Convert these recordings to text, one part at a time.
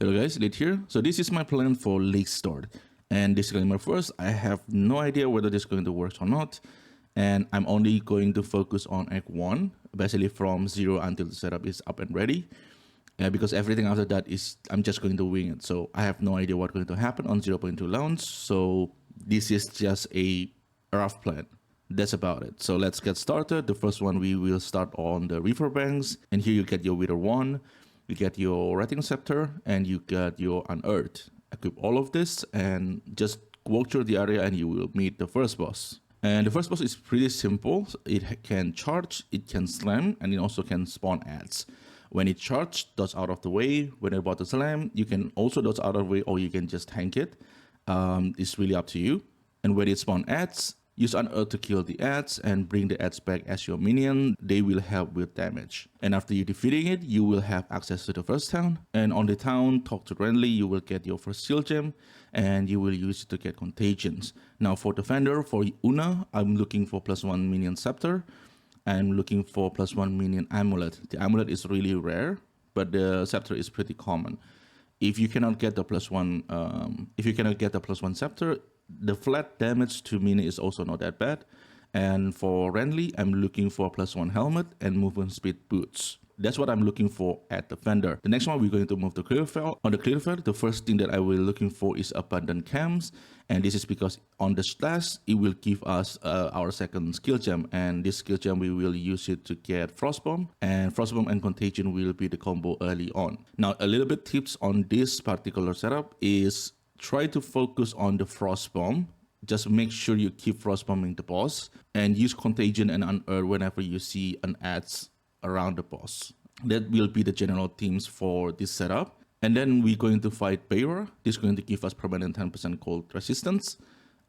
Hello guys, Lit here. So this is my plan for league start. And disclaimer first, I have no idea whether this is going to work or not. And I'm only going to focus on Act 1, basically from 0 until the setup is up and ready. Because everything after that is, I'm just going to wing it. So I have no idea what's going to happen on 0.2 launch. So this is just a rough plan. That's about it. So let's get started. The first one, we will start on the river banks. And here you get your Wither 1. You get your Rattling Scepter and you get your Unearthed. Equip all of this and just walk through the area and you will meet the first boss. And the first boss is pretty simple. It can charge, it can slam, and it also can spawn ads. When it charges, dodge out of the way. When you're about to slam, you can also dodge out of the way or you can just tank it. It's really up to you. And when it spawn ads, use Unearthed to kill the ads and bring the ads back as your minion. They will help with damage. And after you defeating it, you will have access to the first town. And on the town, talk to Renly, you will get your first seal gem and you will use it to get contagions. Now for Defender, for Una, I'm looking for +1 minion scepter. I'm looking for +1 minion amulet. The amulet is really rare, but the scepter is pretty common. If you cannot get the +1 scepter, the flat damage to minion is also not that bad. And for Renly, I'm looking for +1 helmet and movement speed boots. That's what I'm looking for at Defender. The next one, we're going to move to Clearfell. On the Clearfell, the first thing that I will looking for is Abundant Camps. And this is because on the slash, it will give us our second skill gem. And this skill gem, we will use it to get Frostbomb. And Frostbomb and Contagion will be the combo early on. Now, a little bit tips on this particular setup is try to focus on the Frostbomb. Just make sure you keep Frostbombing the boss. And use Contagion and Unearthed whenever you see an ads around the boss. That will be the general themes for this setup. And then we're going to fight Bearer. This is going to give us permanent 10% cold resistance.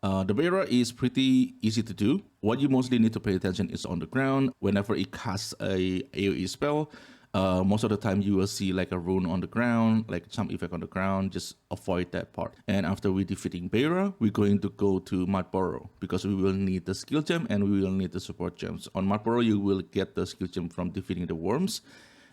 The Bearer is pretty easy to do. What you mostly need to pay attention is on the ground. Whenever it casts a AoE spell, most of the time you will see like a rune on the ground, like some effect on the ground. Just avoid that part. And after we defeating Bearer, we're going to go to Mudburrow because we will need the skill gem and we will need the support gems. On Mudburrow, you will get the skill gem from defeating the worms,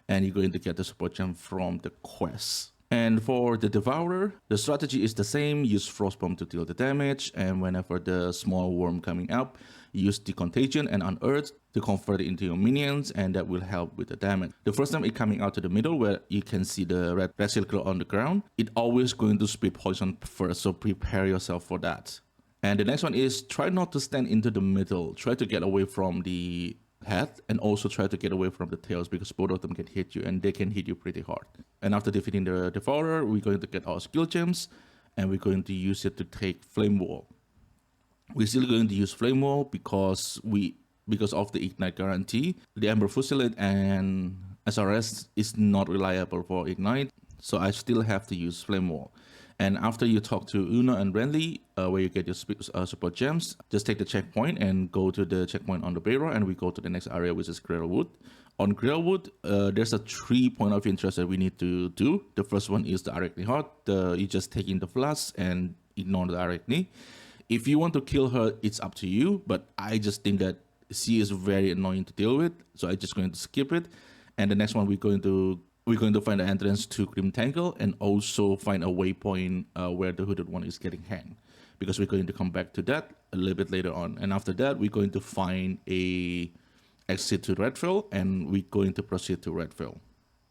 and you're going to get the support gem from the quest. And for the Devourer, the strategy is the same. Use Frostbomb to deal the damage, and whenever the small worm coming up, use the Contagion and Unearthed to convert it into your minions, and that will help with the damage. The first time it coming out to the middle where you can see the red circle on the ground, it always going to spit poison first, so prepare yourself for that. And the next one is try not to stand into the middle. Try to get away from the head and also try to get away from the tails because both of them can hit you and they can hit you pretty hard. And after defeating the Devourer, we're going to get our skill gems and we're going to use it to take Flame Wall. We're still going to use Flame Wall because of the Ignite guarantee. The Ember Fusillade and SRS is not reliable for Ignite, so I still have to use Flame Wall. And after you talk to Una and Renly, where you get your support gems, just take the checkpoint and go to the checkpoint on the Bearer, and we go to the next area, which is Grelwood. On Grelwood, there's a 3 point of interest that we need to do. The first one is the Arachne Heart. You just take in the flash and ignore the Arachne. If you want to kill her, it's up to you, but I just think that she is very annoying to deal with, so I'm just going to skip it. And the next one, we're going to find the entrance to Grim Tangle and also find a waypoint where the Hooded One is getting hanged, because we're going to come back to that a little bit later on. And after that, we're going to find a exit to Red Vale and we're going to proceed to Red Vale.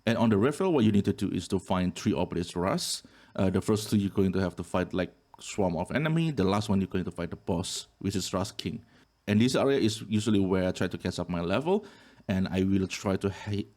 And on the Red Vale, what you need to do is to find 3 obelisk rusts. The first 2 you're going to have to fight like swarm of enemy. The last one you're going to fight the boss, which is Rust King. And this area is usually where I try to catch up my level, and I will try to hit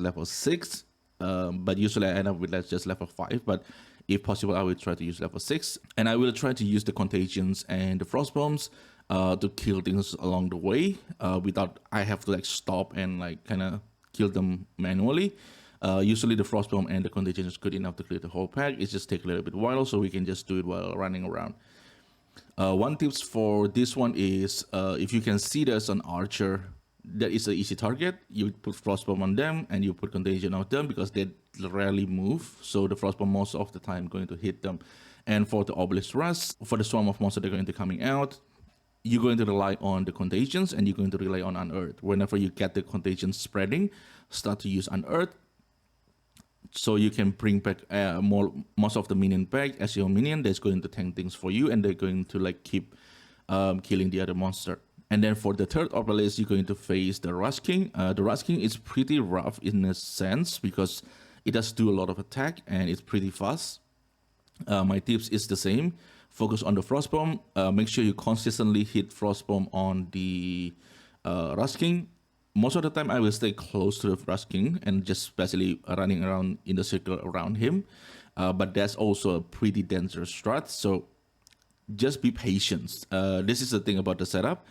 level 6, but usually I end up with just level 5, but if possible I will try to use level 6, and I will try to use the Contagions and the Frostbombs to kill things along the way without I have to like stop and like kind of kill them manually. Usually the Frostbomb and the Contagion is good enough to clear the whole pack. It just takes a little bit while, so we can just do it while running around. One tips for this one is if you can see there's an archer that is an easy target, you put Frostbomb on them and you put Contagion on them because they rarely move, so the Frostbomb most of the time going to hit them. And for the Obelisk Rust, for the swarm of monsters that are going to coming out, you're going to rely on the Contagions and you're going to rely on Unearthed. Whenever you get the Contagions spreading, start to use Unearthed So you can bring back most of the minion back as your minion. That's going to tank things for you, and they're going to like keep killing the other monster. And then for the third obelisk, you're going to face the Rush King. The Rush King is pretty rough in a sense because it does do a lot of attack and it's pretty fast. My tips is the same. Focus on the Frostbomb. Make sure you consistently hit Frostbomb on the Rush King. Most of the time, I will stay close to the Rush King and just basically running around in the circle around him. But that's also a pretty dangerous strat. So just be patient. This is the thing about the setup.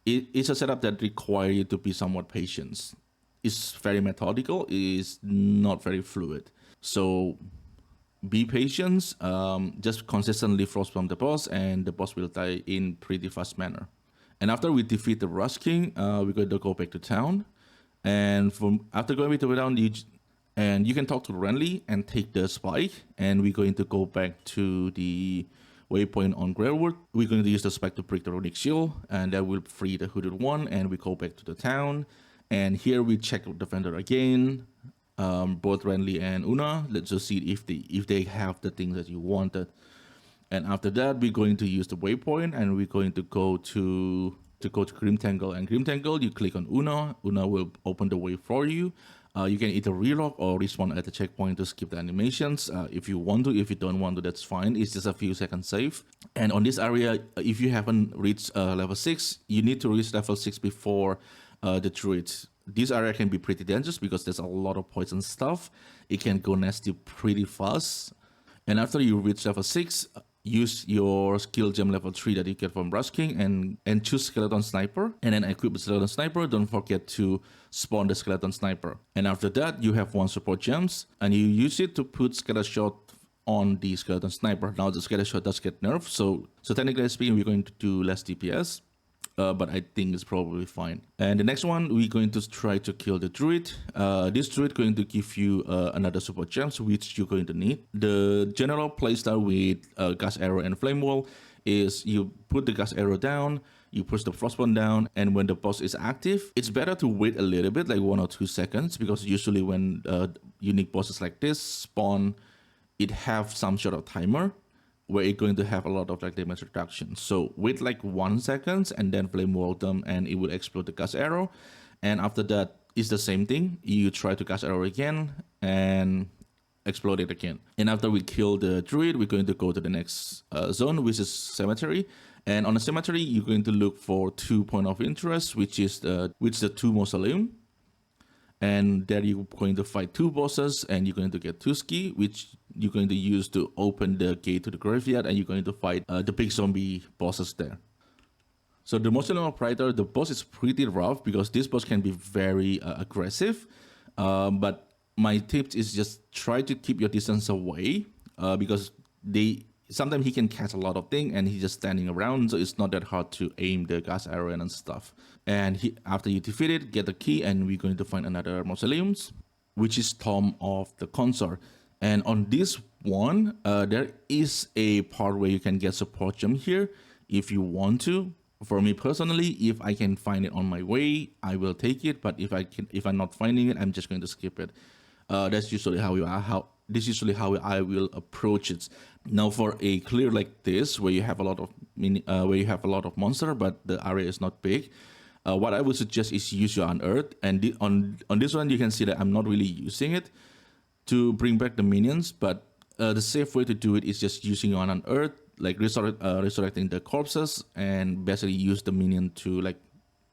It's a setup that requires you to be somewhat patient. It's very methodical. It's not very fluid. So be patient. Just consistently frostbomb the boss, and the boss will die in pretty fast manner. And after we defeat the Rush King, we're going to go back to town. And after going to town, you can talk to Renly and take the spike. And we're going to go back to the waypoint on Grelwood. We're going to use the spike to break the runic shield, and that will free the hooded one. And we go back to the town. And here we check the vendor again. Both Renly and Una. Let's just see if they have the things that you wanted. And after that, we're going to use the waypoint, and we're going to go to Grim Tangle. And Grim Tangle, you click on Una. Una will open the way for you. You can either relock or respawn at the checkpoint to skip the animations. If you want to, if you don't want to, that's fine. It's just a few seconds save. And on this area, if you haven't reached level 6, you need to reach level 6 before the druid. This area can be pretty dangerous because there's a lot of poison stuff. It can go nasty pretty fast. And after you reach level 6, use your skill gem level 3 that you get from Rush King and choose Skeleton Sniper. And then equip the Skeleton Sniper. Don't forget to spawn the Skeleton Sniper. And after that, you have 1 support gems. And you use it to put Skeleton Shot on the Skeleton Sniper. Now the Skeleton Shot does get nerfed. So technically speaking, we're going to do less DPS. But I think it's probably fine. And the next one, we're going to try to kill the druid. This druid going to give you another support gems, which you're going to need. The general playstyle with gas arrow and flame wall is you put the gas arrow down, you push the frostbomb down, and when the boss is active, it's better to wait a little bit, like 1 or 2 seconds, because usually when unique bosses like this spawn, it have some sort of timer where it's going to have a lot of like damage reduction. So wait like 1 second and then flame wall them, and it will explode the gas arrow. And after that, it's the same thing. You try to gas arrow again and explode it again. And after we kill the druid, we're going to go to the next zone, which is cemetery. And on the cemetery, you're going to look for 2 points of interest, which is the 2 mausoleum. And there you're going to fight 2 bosses, and you're going to get 2 ski, which you're going to use to open the gate to the graveyard, and you're going to fight the big zombie bosses there. So the Mausoleum Operator, the boss is pretty rough because this boss can be very aggressive. But my tip is just try to keep your distance away because sometimes he can catch a lot of things and he's just standing around, so it's not that hard to aim the gas arrow and stuff. And after you defeat it, get the key, and we're going to find another mausoleums, which is Tomb of the Consort. And on this one, there is a part where you can get support gem here if you want to. For me personally, if I can find it on my way, I will take it. But if I'm not finding it, I'm just going to skip it. That's usually how I will approach it. Now, for a clear like this, where you have a lot of monster, but the area is not big, what I would suggest is use your unearth. And on this one, you can see that I'm not really using it to bring back the minions, but the safe way to do it is just using your unearth, like resurrecting the corpses, and basically use the minion to like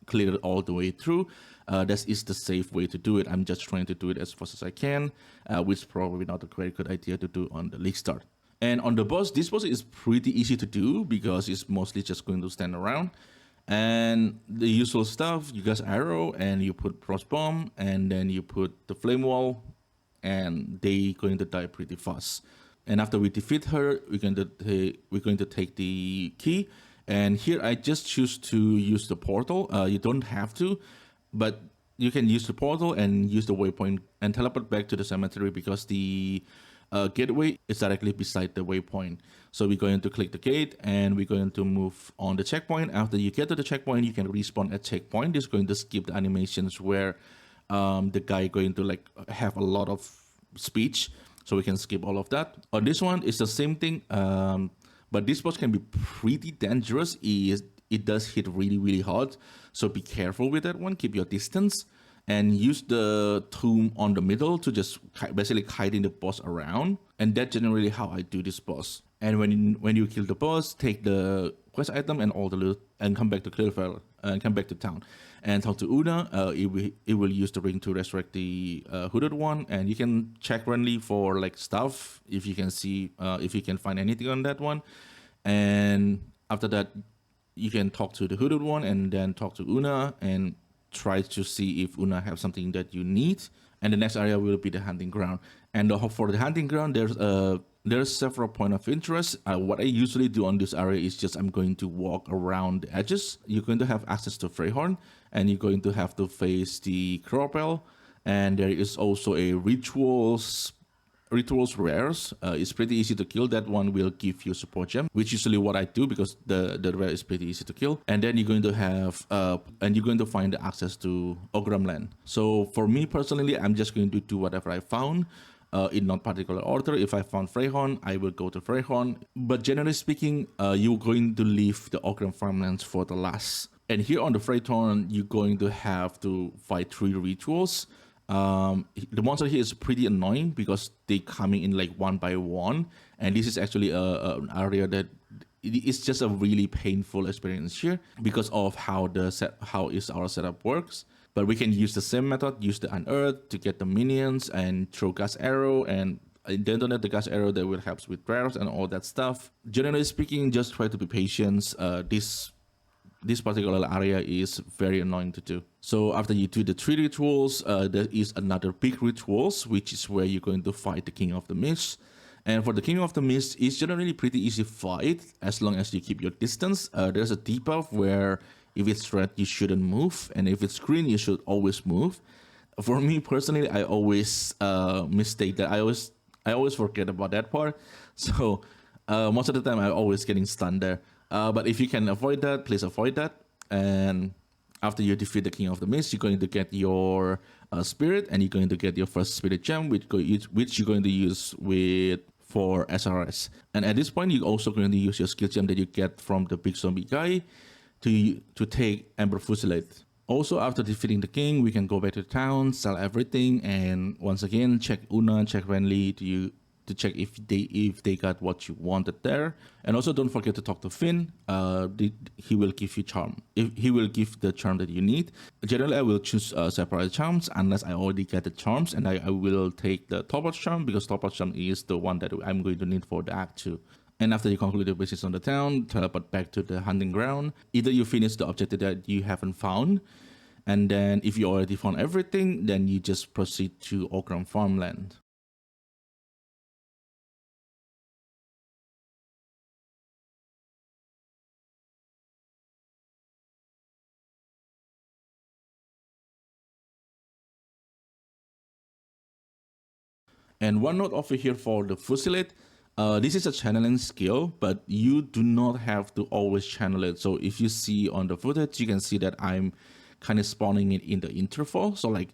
clear it all the way through. That is the safe way to do it. I'm just trying to do it as fast as I can, which is probably not a very good idea to do on the league start. And on the boss, this boss is pretty easy to do because it's mostly just going to stand around. And the usual stuff, you gas arrow and you put frost bomb, and then you put the flame wall, and they going to die pretty fast. And after we defeat her, we're going to take the key. And here I just choose to use the portal. You don't have to, but you can use the portal and use the waypoint and teleport back to the cemetery because the gateway is directly beside the waypoint. So we're going to click the gate and we're going to move on the checkpoint. After you get to the checkpoint, you can respawn at checkpoint. This is going to skip the animations where the guy going to like have a lot of speech, so we can skip all of that. On this one, it's the same thing, but this boss can be pretty dangerous. It does hit really, really hard, so be careful with that one. Keep your distance and use the tomb on the middle to just basically hiding the boss around. And that's generally how I do this boss. And when you kill the boss, take the quest item and all the loot and come back to Clearfell and come back to town and talk to Una. It will use the ring to resurrect the hooded one, and you can check randomly for like stuff if you can see if you can find anything on that one. And after that, you can talk to the hooded one and then talk to Una and try to see if Una have something that you need. And the next area will be the hunting ground. And for the hunting ground, there's several point of interest. What I usually do on this area is just I'm going to walk around the edges. You're going to have access to Freyhorn, and you're going to have to face the Clearfell. And there is also a rituals rares. It's pretty easy to kill. That one will give you support gem, which usually what I do because the rare is pretty easy to kill. And then you're going to have and you're going to find the access to Ogham Land. So for me personally, I'm just going to do whatever I found. In not particular order. If I found Freyhorn, I will go to Freyhorn. But generally speaking, you're going to leave the Ogham Farmlands for the last. And here on the Freyhorn, you're going to have to fight 3 rituals. The monster here is pretty annoying because they coming in like one by one, and this is actually an area that it's just a really painful experience here because of how our setup works. But we can use the same method, use the unearth to get the minions and throw gas arrow, and then don't have the gas arrow that will help with prayers and all that stuff. Generally speaking, just try to be patient. This particular area is very annoying to do. So after you do the 3 rituals, there is another big rituals, which is where you're going to fight the King of the Mist. And for the King of the Mist, it's generally pretty easy fight as long as you keep your distance. There's a debuff where if it's red, you shouldn't move, and if it's green, you should always move. For me personally, I always mistake that. I always forget about that part. So most of the time, I'm always getting stunned there. But if you can avoid that, please avoid that. And after you defeat the King of the Mist, you're going to get your spirit, and you're going to get your first spirit gem, which you're going to use for SRS. And at this point, you're also going to use your skill gem that you get from the big zombie guy to take Ember Fusilade. Also, after defeating the king, we can go back to town, sell everything, and once again check Una, check Renly to check if they got what you wanted there. And also don't forget to talk to Finn. He will give you charm. He will give the charm that you need. Generally, I will choose separate charms unless I already get the charms, and I will take the Topaz charm because Topaz charm is the one that I'm going to need for the Act 2. And after you conclude the business on the town, teleport back to the hunting ground. Either you finish the objective that you haven't found, and then if you already found everything, then you just proceed to Ogham Farmland. And one note over here for the Fusilade, this is a channeling skill, but you do not have to always channel it. So if you see on the footage, you can see that I'm kind of spawning it in the interval. So like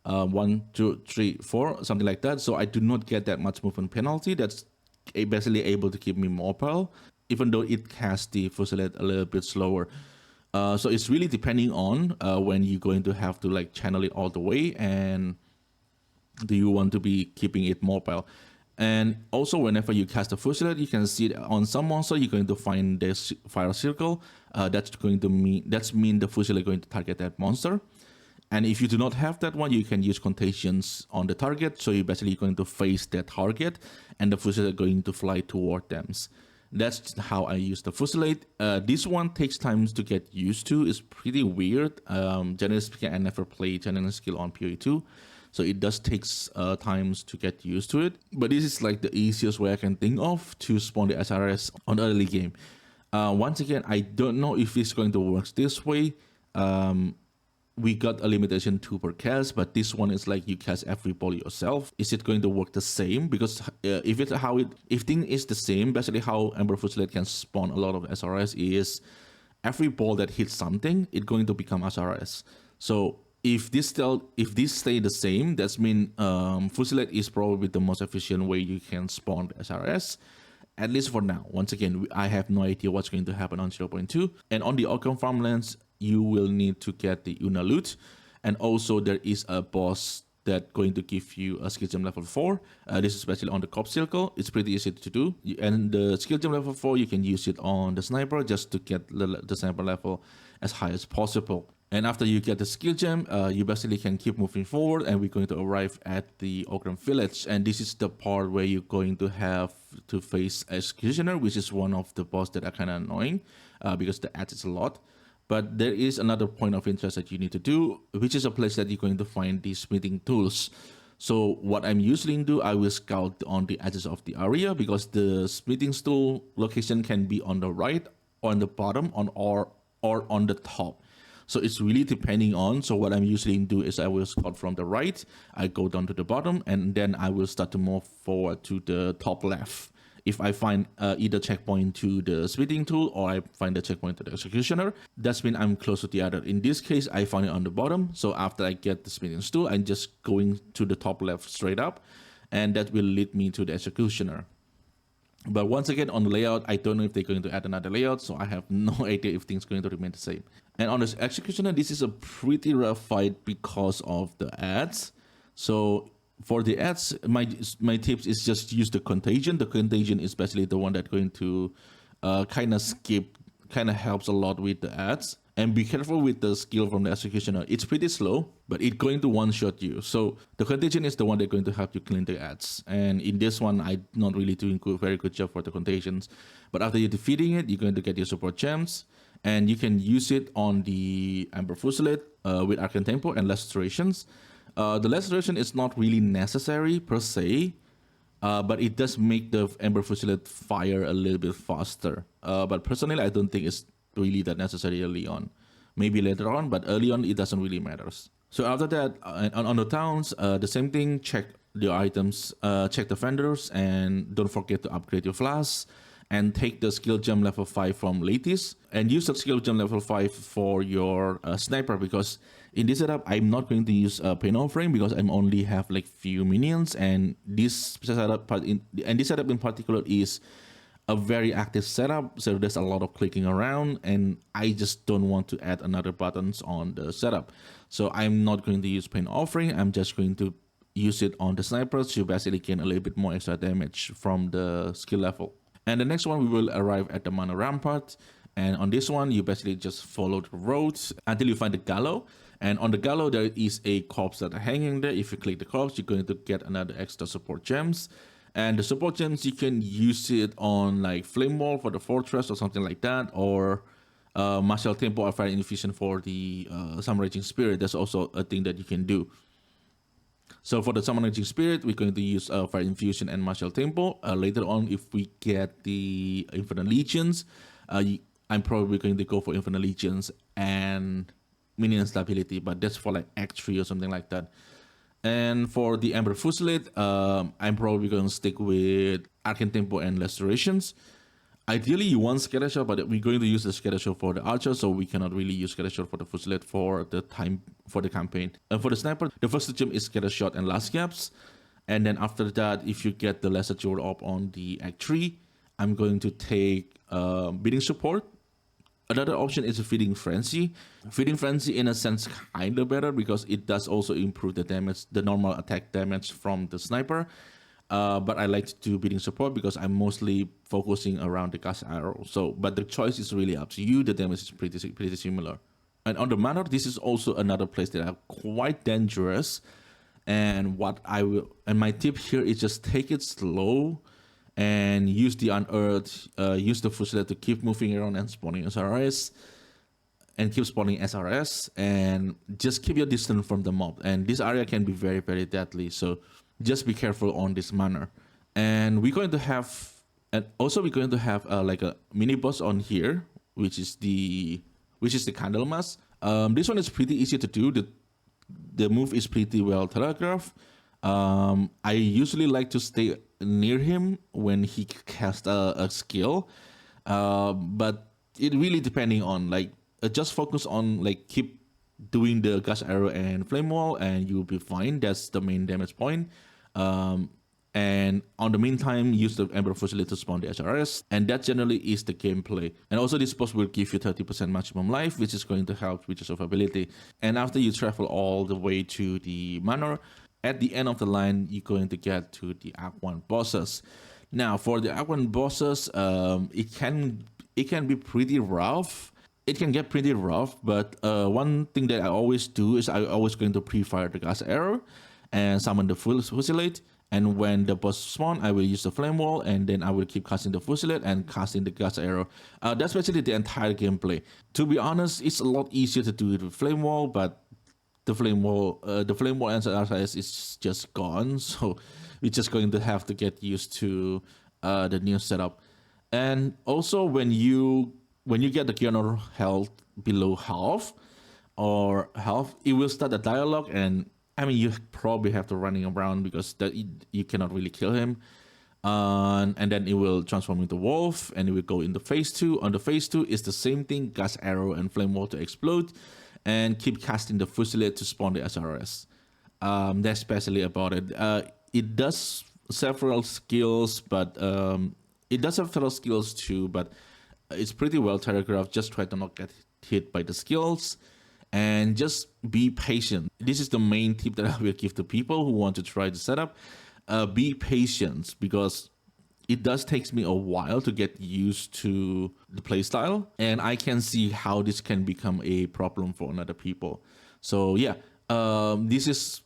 1, 2, 3, 4, something like that. So I do not get that much movement penalty. That's basically able to keep me mobile, even though it casts the Fusilade a little bit slower. So it's really depending on when you're going to have to like channel it all the way, and do you want to be keeping it mobile. And also whenever you cast a Fusilade, you can see that on some monster you're going to find this fire circle. That's mean the Fusilade is going to target that monster. And if you do not have that one, you can use contagions on the target. So you're basically going to face that target, and the Fusilade is going to fly toward them. That's how I use the Fusilade. This one takes time to get used to. It's pretty weird. Generally speaking, I never played channeling skill on PoE2. So it does take times to get used to it. But this is like the easiest way I can think of to spawn the SRS on early game. Once again, I don't know if it's going to work this way. We got a limitation 2 per cast, but this one is like you cast every ball yourself. Is it going to work the same? Because if thing is the same, basically how Ember Fusilade can spawn a lot of SRS is every ball that hits something, it's going to become SRS. So if this stay the same, that's mean Fusilet is probably the most efficient way you can spawn the SRS, at least for now. Once again, I have no idea what's going to happen on 0.2. And on the Ogham Farmlands, you will need to get the Una loot, and also there is a boss that going to give you a skill gem level 4. This is especially on the cop circle. It's pretty easy to do. And the skill gem level 4, you can use it on the sniper just to get the sniper level as high as possible. And after you get the skill gem, you basically can keep moving forward, and we're going to arrive at the Ogham village. And this is the part where you're going to have to face Executioner, which is one of the boss that are kind of annoying because the adds is a lot. But there is another point of interest that you need to do, which is a place that you're going to find the smithing tools. So what I'm usually do, I will scout on the edges of the area, because the smithing tool location can be on the right, on the bottom, or on the top. So it's really depending on. So what I'm usually do is I will scout from the right, I go down to the bottom, and then I will start to move forward to the top left. If I find either checkpoint to the smithing tool, or I find the checkpoint to the executioner, that's mean I'm close to the other. In this case, I found it on the bottom. So after I get the smithing tool, I'm just going to the top left straight up, and that will lead me to the executioner. But once again, on the layout, I don't know if they're going to add another layout, so I have no idea if things are going to remain the same. And on this executioner, this is a pretty rough fight because of the ads. So for the ads, my tips is just use the contagion. The contagion is basically the one that's going to kind of helps a lot with the ads. And be careful with the skill from the executioner. It's pretty slow, but it's going to one-shot you. So the contagion is the one that's going to help you clean the ads. And in this one, I'm not really doing very good job for the contagions. But after you're defeating it, you're going to get your support gems. And you can use it on the Amber Fusilet with Arcane Tempo and Lacerations. The Laceration is not really necessary per se, but it does make the Amber Fusilet fire a little bit faster. But personally, I don't think it's really that necessary early on. Maybe later on, but early on, it doesn't really matter. So after that, on the towns, the same thing, check the items, check the vendors, and don't forget to upgrade your flasks. And take the skill gem level 5 from Lattice, and use the skill gem level 5 for your sniper, because in this setup I'm not going to use pain offering because I'm only have like few minions, and this setup in particular is a very active setup, so there's a lot of clicking around, and I just don't want to add another buttons on the setup. So I'm not going to use pain offering, I'm just going to use it on the snipers to basically gain a little bit more extra damage from the skill level. And the next one, we will arrive at the Manor rampart. And on this one, you basically just follow the roads until you find the gallows. And on the gallows, there is a corpse that are hanging there. If you click the corpse, you're going to get another extra support gems. And the support gems, you can use it on like Flame Wall for the fortress or something like that. Or Martial Tempo or Fire Infusion for the Summon Raging Spirit. That's also a thing that you can do. So for the Summon Raging Spirit, we're going to use Fire Infusion and Martial Tempo. Later on, if we get the Infinite Legions, I'm probably going to go for Infinite Legions and Minion Stability, but that's for like Act 3 or something like that. And for the Amber Fusilet, I'm probably going to stick with Arcane Tempo and Lacerations. Ideally, you want Scatter Shot, but we're going to use the Scatter Shot for the Archer, so we cannot really use Scatter Shot for the Fusilet for the campaign. And for the Sniper, the first gem is Scatter Shot and Last Gaps. And then after that, if you get the Lesser Jewel Orb on the Act 3, I'm going to take Bidding Support. Another option is Feeding Frenzy. Feeding Frenzy in a sense kind of better because it does also improve the damage, the normal attack damage from the Sniper. But I like to do Bidding Support because I'm mostly focusing around the gas arrow. So, but the choice is really up to you. The damage is pretty similar. And on the Manor, this is also another place that are quite dangerous. And my tip here is just take it slow and use the Unearthed, use the Fusilet to keep moving around and spawning SRS. And keep spawning SRS. And just keep your distance from the mob. And this area can be very, very deadly. So just be careful on this Manor. And we're going to have, like a mini boss on here, which is the Candlemas. This one is pretty easy to do. The move is pretty well telegraphed. I usually like to stay near him when he casts a skill, but it really depending on like just focus on like keep doing the gas arrow and flame wall, and you'll be fine. That's the main damage point. And on the meantime, use the Ember Fusilier to spawn the HRS, and that generally is the gameplay. And also this boss will give you 30% maximum life, which is going to help with your survivability. And after you travel all the way to the manor, at the end of the line, you're going to get to the Act 1 bosses. Now, for the Act 1 bosses, it can be pretty rough. It can get pretty rough, but one thing that I always do is I always going to pre-fire the gas arrow and summon the Fusilier. And when the boss spawn, I will use the flame wall, and then I will keep casting the Fusilier and casting the gas arrow. That's basically the entire gameplay. To be honest, it's a lot easier to do it with flame wall, but the flame wall and RS is just gone, so we're just going to have to get used to the new setup. And also, when you get the Keanu health below half, it will start a dialogue, and I mean, you probably have to running around because you cannot really kill him. And then it will transform into wolf, and it will go into phase 2. On the phase 2, it's the same thing, gas arrow and flame wall to explode, and keep casting the Fusilier to spawn the SRS. That's basically about it. It does several skills, but it does have several skills too, but it's pretty well telegraphed. Just try to not get hit by the skills. And just be patient. This is the main tip that I will give to people who want to try the setup. Be patient, because it does take me a while to get used to the playstyle, and I can see how this can become a problem for other people. So yeah, this is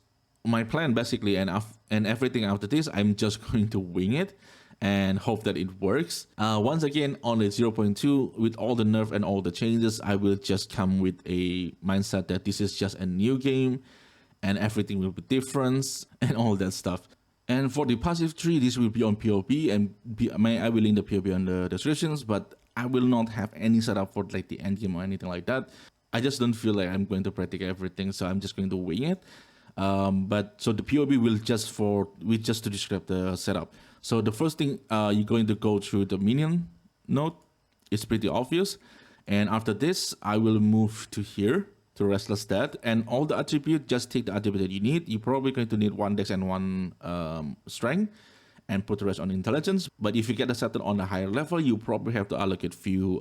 my plan basically, and everything after this, I'm just going to wing it and hope that it works. Once again, on the 0.2, with all the nerf and all the changes, I will just come with a mindset that this is just a new game and everything will be different and all that stuff. And for the passive tree, this will be on POP, and I will link the POP on the descriptions, but I will not have any setup for like the end game or anything like that. I just don't feel like I'm going to practice everything, so I'm just going to wing it. But so the POP will just to describe the setup. So the first thing, you're going to go through the minion node. It's pretty obvious. And after this, I will move to here, to Restless Dead. And all the attribute, just take the attribute that you need. You're probably going to need 1 dex and 1 strength, and put the rest on intelligence. But if you get accepted on a higher level, you probably have to allocate few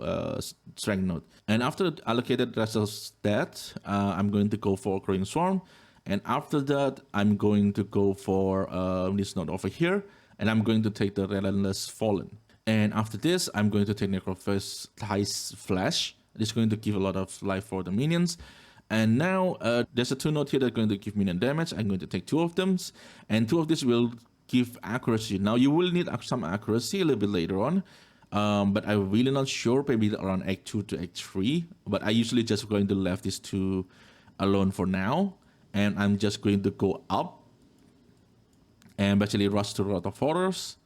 strength node. And after allocated Restless Dead, I'm going to go for Growing Swarm. And after that, I'm going to go for this node over here. And I'm going to take the Relentless Fallen. And after this, I'm going to take Necrophase Flash. This is going to give a lot of life for the minions. And now, there's a 2 node here that are going to give minion damage. I'm going to take 2 of them. And 2 of these will give accuracy. Now, you will need some accuracy a little bit later on. But I'm really not sure, maybe around Act 2 to Act 3. But I usually just going to leave these 2 alone for now. And I'm just going to go up and basically rush to a lot of horrors.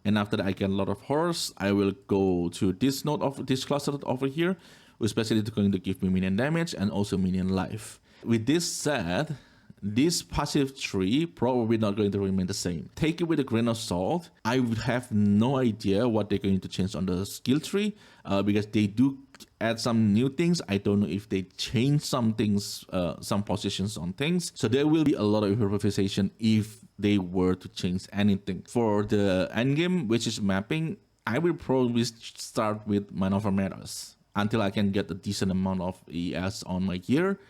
And after that, I get a lot of horrors. I will go to this node of this cluster over here, which basically going to give me minion damage and also minion life. With this said, this passive tree probably not going to remain the same. Take it with a grain of salt. I would have no idea what they're going to change on the skill tree, because they do add some new things. I don't know if they change some things, some positions on things. So there will be a lot of improvisation if they were to change anything. For the endgame, which is mapping, I will probably start with Maneuver Matters until I can get a decent amount of ES on my gear.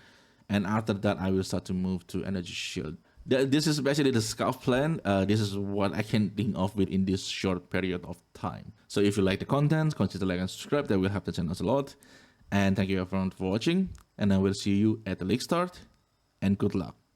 And after that, I will start to move to Energy Shield. This is basically the scout plan. This is what I can think of within this short period of time. So if you like the content, consider like and subscribe. That will help the channel a lot. And thank you everyone for watching. And I will see you at the lake start. And good luck.